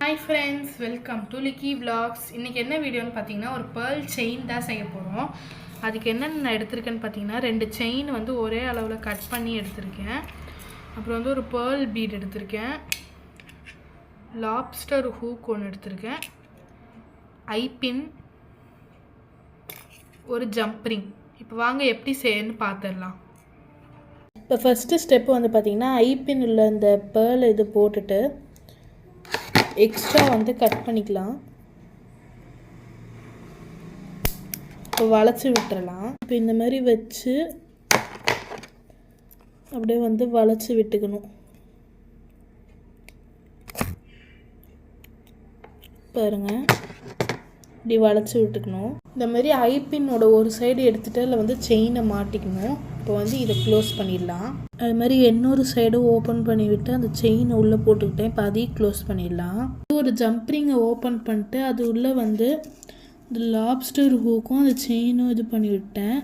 Hi friends, welcome to Licky Vlogs. இன்னைக்கு என்ன வீடியோன்னு பார்த்தீங்கன்னா ஒரு pearl chain தான் செய்ய போகிறோம். அதுக்கு என்னென்ன நான் எடுத்திருக்கேன்னு பார்த்தீங்கன்னா 2 செயின் வந்து ஒரே அளவில் கட் பண்ணி எடுத்திருக்கேன். அப்புறம் வந்து ஒரு pearl bead எடுத்திருக்கேன். lobster hook ஒன்று எடுத்திருக்கேன். ஐ பின், ஒரு ஜம்ப் ரிங். இப்போ வாங்க எப்படி செய்யணும்னு பார்த்துடலாம். இப்போ ஃபஸ்ட்டு ஸ்டெப்பு வந்து பார்த்தீங்கன்னா ஐ பின் உள்ள இந்த pearl இது போட்டுட்டு எக்ஸ்ட்ரா வந்து கட் பண்ணிக்கலாம். இப்போ வளைச்சி விட்டுறலாம். இப்போ இந்த மாதிரி வச்சு அப்படியே வந்து வளைச்சி விட்டுக்கணும். பாருங்க, இப்படி வளைச்சி விட்டுக்கணும். இந்த மாதிரி ஐபின்னோட ஒரு சைடு எடுத்துகிட்டு அதில் வந்து செயினை மாட்டிக்கணும். இப்போ வந்து இதை க்ளோஸ் பண்ணிடலாம். அது மாதிரி இன்னொரு சைடு ஓப்பன் பண்ணிவிட்டு அந்த செயினை உள்ளே போட்டுக்கிட்டேன். இப்போ அதையும் க்ளோஸ் பண்ணிடலாம். ஒரு ஜம்ப்ரிங்கை ஓப்பன் பண்ணிட்டு அது உள்ளே வந்து இந்த லாப்ஸ்டர் ஹூக்கும் அந்த செயினும் இது பண்ணிவிட்டேன்.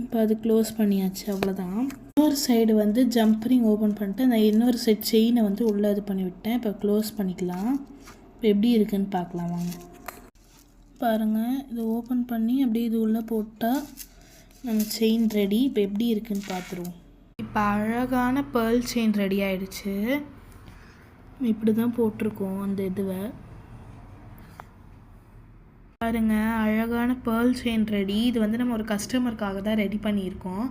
இப்போ அது க்ளோஸ் பண்ணியாச்சு, அவ்வளோதான். இன்னொரு சைடு வந்து ஜம்ப்ரிங் ஓப்பன் பண்ணிட்டு நான் இன்னொரு சைடு செயினை வந்து உள்ளே இது பண்ணிவிட்டேன். இப்போ க்ளோஸ் பண்ணிக்கலாம். இப்போ எப்படி இருக்குன்னு பார்க்கலாம் வாங்க. பாருங்கள், இதை ஓப்பன் பண்ணி அப்படியே இது உள்ளே போட்டால் நம்ம செயின் ரெடி. இப்போ எப்படி இருக்குன்னு பார்த்துருவோம். இப்போ அழகான pearl செயின் ரெடி ஆகிடுச்சு. இப்படி தான் போட்டிருக்கோம் அந்த இதுவை. பாருங்கள், அழகான pearl செயின் ரெடி. இது வந்து நம்ம ஒரு கஸ்டமருக்காக தான் ரெடி பண்ணியிருக்கோம்.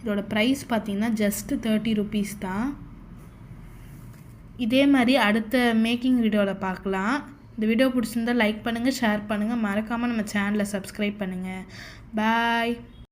இதோட ப்ரைஸ் பார்த்திங்கன்னா ஜஸ்ட் 30 rupees தான். இதே மாதிரி அடுத்த மேக்கிங் வீடியோவில் பார்க்கலாம். இந்த வீடியோ பிடிச்சிருந்தால் லைக் பண்ணுங்கள், ஷேர் பண்ணுங்கள், மறக்காமல் நம்ம சேனலை சப்ஸ்கிரைப் பண்ணுங்கள். பாய்.